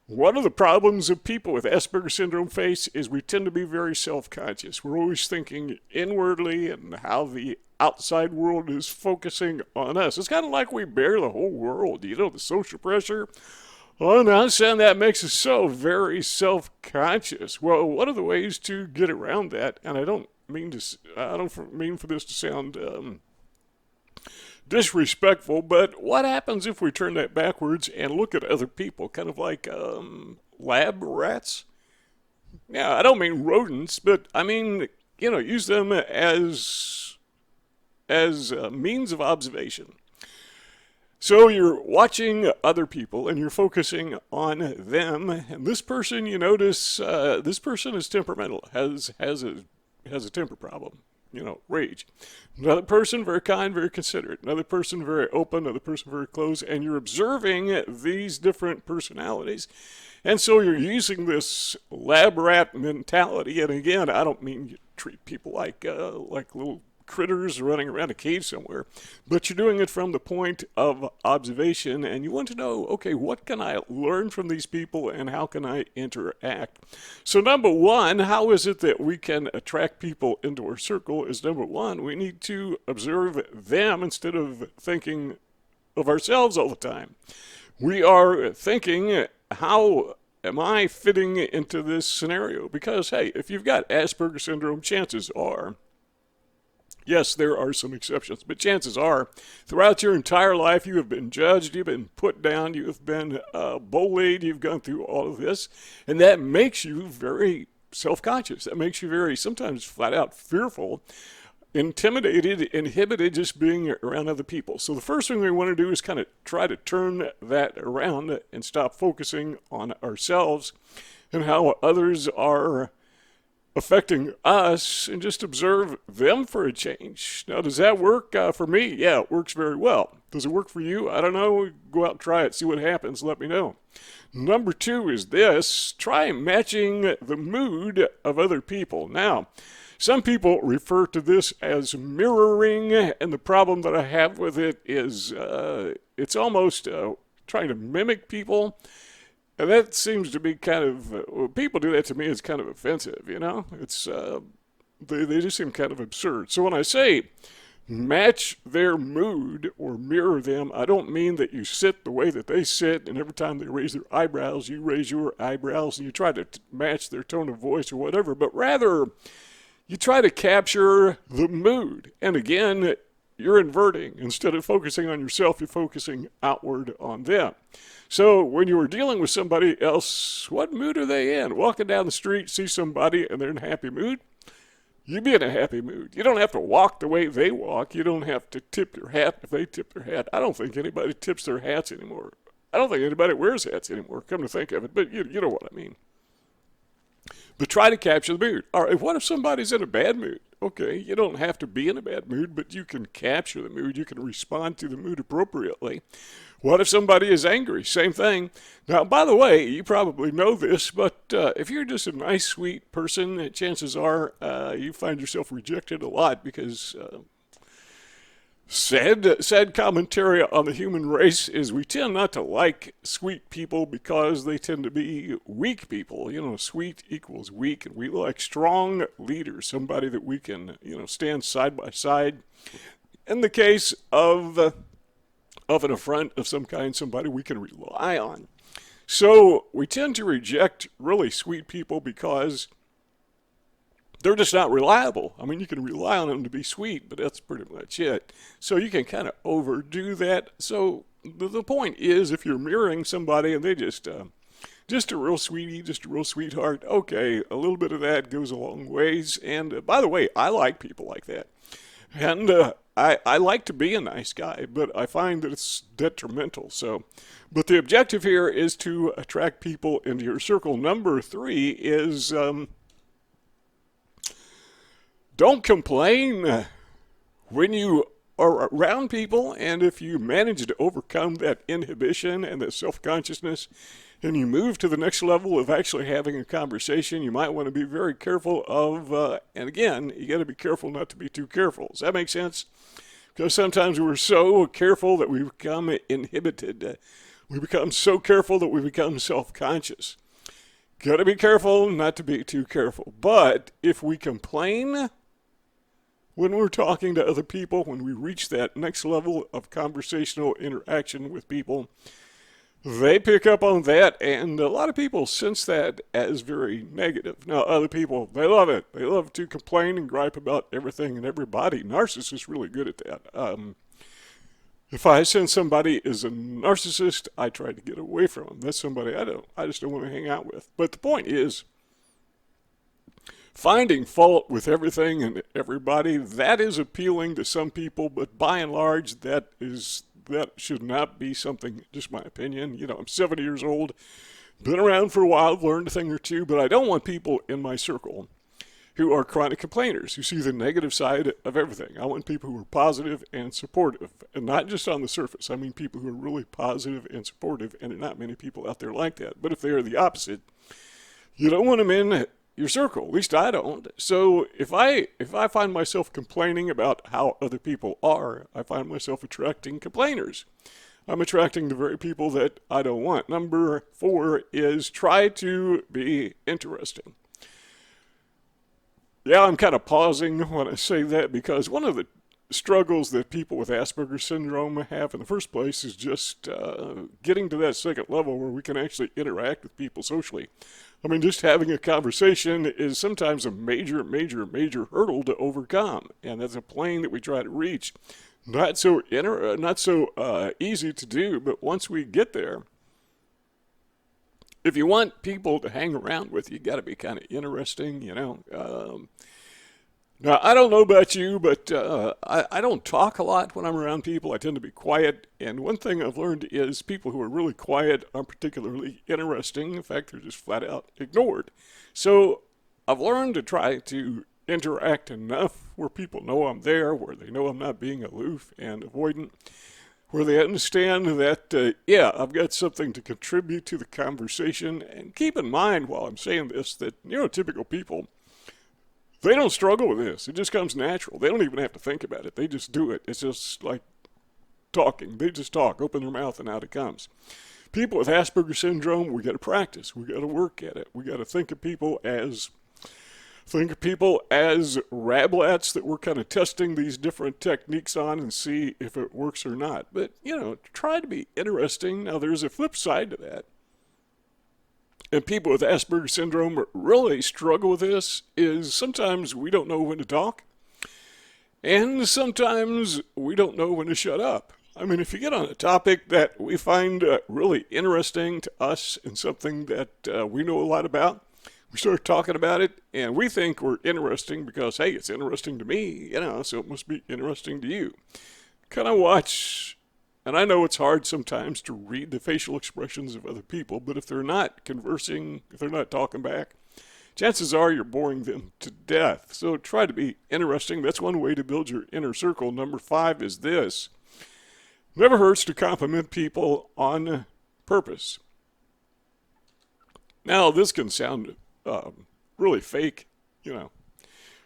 One of the problems of people with Asperger syndrome face is we tend to be very self-conscious. We're always thinking inwardly and how the outside world is focusing on us. It's kind of like we bear the whole world, the social pressure on us, and that makes us so very self-conscious. Well, one of the ways to get around that, and I don't mean for this to sound disrespectful, but what happens if we turn that backwards and look at other people, kind of like lab rats? Yeah, I don't mean rodents, but I mean, use them as a means of observation. So you're watching other people and you're focusing on them, and this person, you notice, this person is temperamental, has a temper problem, rage. Another person, very kind, very considerate. Another person, very open. Another person, very closed. And you're observing these different personalities. And so you're using this lab rat mentality. And again, I don't mean you treat people like little critters running around a cave somewhere, but you're doing it from the point of observation, and you want to know, okay, what can I learn from these people and how can I interact? So number one, how is it that we can attract people into our circle is number one, we need to observe them instead of thinking of ourselves all the time. We are thinking, how am I fitting into this scenario? Because, hey, if you've got Asperger syndrome, chances are, yes, there are some exceptions, but chances are throughout your entire life you have been judged, you've been put down, you have been bullied, you've gone through all of this, and that makes you very self-conscious. That makes you very, sometimes flat out fearful, intimidated, inhibited just being around other people. So the first thing we want to do is kind of try to turn that around and stop focusing on ourselves and how others are affecting us and just observe them for a change. Now, does that work? For me, yeah, it works very well. Does it work for you? I don't know. Go out and try it. See what happens. Let me know. Number two is this. Try matching the mood of other people. Now, some people refer to this as mirroring, and the problem that I have with it is it's almost trying to mimic people. And that seems to be kind of, when people do that to me, it's kind of offensive, It's, they just seem kind of absurd. So when I say match their mood or mirror them, I don't mean that you sit the way that they sit, and every time they raise their eyebrows, you raise your eyebrows, and you try to match their tone of voice or whatever, but rather you try to capture the mood. And again, you're inverting. Instead of focusing on yourself, you're focusing outward on them. So when you are dealing with somebody else, what mood are they in? Walking down the street, see somebody, and they're in a happy mood, you be in a happy mood. You don't have to walk the way they walk. You don't have to tip your hat if they tip their hat. I don't think anybody tips their hats anymore. I don't think anybody wears hats anymore, come to think of it, but you know what I mean. But try to capture the mood. All right, what if somebody's in a bad mood? Okay, you don't have to be in a bad mood, but you can capture the mood. You can respond to the mood appropriately. What if somebody is angry? Same thing. Now, by the way, you probably know this, but if you're just a nice, sweet person, chances are you find yourself rejected a lot because sad commentary on the human race is we tend not to like sweet people because they tend to be weak people. Sweet equals weak, and we like strong leaders, somebody that we can, stand side by side. In the case of an affront of some kind, somebody we can rely on. So we tend to reject really sweet people because they're just not reliable. I mean, you can rely on them to be sweet, but that's pretty much it. So you can kind of overdo that. So the point is, if you're mirroring somebody and they just a real sweetie, just a real sweetheart, okay, a little bit of that goes a long ways. And by the way, I like people like that. And I like to be a nice guy, but I find that it's detrimental. So, but the objective here is to attract people into your circle. Number three is don't complain when you are around people, and if you manage to overcome that inhibition and that self-consciousness, and you move to the next level of actually having a conversation, you might want to be very careful of, and again, you got to be careful not to be too careful. Does that make sense? Because sometimes we're so careful that we become inhibited. We become so careful that we become self-conscious. Got to be careful not to be too careful. But if we complain when we're talking to other people, when we reach that next level of conversational interaction with people, they pick up on that, and a lot of people sense that as very negative. Now, other people, they love it. They love to complain and gripe about everything and everybody. Narcissists are really good at that. If I sense somebody is a narcissist, I try to get away from them. That's somebody I just don't want to hang out with. But the point is, finding fault with everything and everybody, that is appealing to some people, but by and large, that should not be something, just my opinion. I'm 70 years old, been around for a while, learned a thing or two, but I don't want people in my circle who are chronic complainers, who see the negative side of everything. I want people who are positive and supportive, and not just on the surface. I mean people who are really positive and supportive, and there are not many people out there like that. But if they are the opposite, you don't want them in your circle. At least I don't. So if I find myself complaining about how other people are, I find myself attracting complainers. I'm attracting the very people that I don't want. Number 4 is try to be interesting. Yeah, I'm kind of pausing when I say that because one of the struggles that people with Asperger syndrome have in the first place is just getting to that second level where we can actually interact with people socially. I mean, just having a conversation is sometimes a major hurdle to overcome, and that's a plane that we try to reach. Not so easy to do, but once we get there, if you want people to hang around with you, got to be kind of interesting, Now, I don't know about you, but I don't talk a lot when I'm around people. I tend to be quiet. And one thing I've learned is people who are really quiet aren't particularly interesting. In fact, they're just flat out ignored. So I've learned to try to interact enough where people know I'm there, where they know I'm not being aloof and avoidant, where they understand that, I've got something to contribute to the conversation. And keep in mind while I'm saying this that neurotypical people, they don't struggle with this. It just comes natural. They don't even have to think about it. They just do it. It's just like talking. They just talk, open their mouth, and out it comes. People with Asperger syndrome, we got to practice. We got to work at it. We got to think of people as rablets that we're kind of testing these different techniques on and see if it works or not. But, try to be interesting. Now, there's a flip side to that. And people with Asperger syndrome really struggle with this is sometimes we don't know when to talk, and sometimes we don't know when to shut up. I mean, if you get on a topic that we find really interesting to us and something that we know a lot about, we start talking about it, and we think we're interesting because, hey, it's interesting to me, so it must be interesting to you. Kind of watch. And I know it's hard sometimes to read the facial expressions of other people, but if they're not conversing, if they're not talking back, chances are you're boring them to death. So try to be interesting. That's one way to build your inner circle. Number 5 is this. Never hurts to compliment people on purpose. Now, this can sound really fake,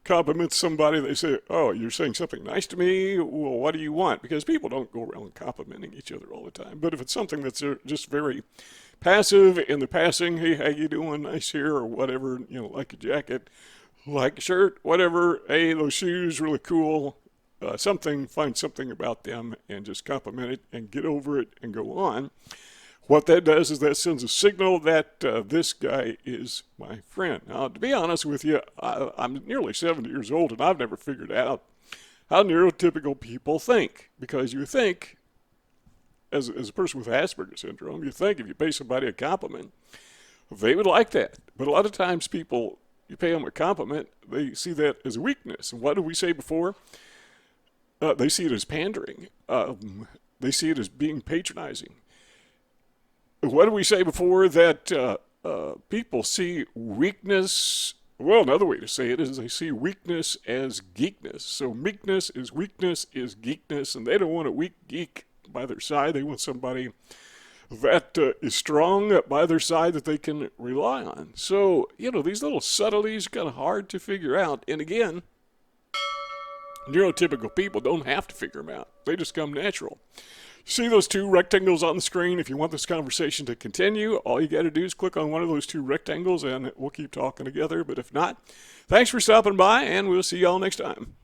compliment somebody, they say, oh, you're saying something nice to me? Well, what do you want? Because people don't go around complimenting each other all the time. But if it's something that's just very passive in the passing, hey, how you doing? Nice here, or whatever, like a jacket, like a shirt, whatever. Hey, those shoes, really cool. Find something about them and just compliment it and get over it and go on. What that does is that sends a signal that this guy is my friend. Now, to be honest with you, I'm nearly 70 years old, and I've never figured out how neurotypical people think. Because you think, as a person with Asperger syndrome, you think if you pay somebody a compliment, they would like that. But a lot of times people, you pay them a compliment, they see that as a weakness. And what did we say before? They see it as pandering. They see it as being patronizing. What did we say before? That people see weakness, well, another way to say it is they see weakness as geekness. So weakness is geekness, and they don't want a weak geek by their side. They want somebody that is strong by their side that they can rely on. So, these little subtleties are kind of hard to figure out. And again, neurotypical people don't have to figure them out. They just come natural. See those two rectangles on the screen? If you want this conversation to continue, all you got to do is click on one of those two rectangles and we'll keep talking together. But if not, thanks for stopping by, and we'll see y'all next time.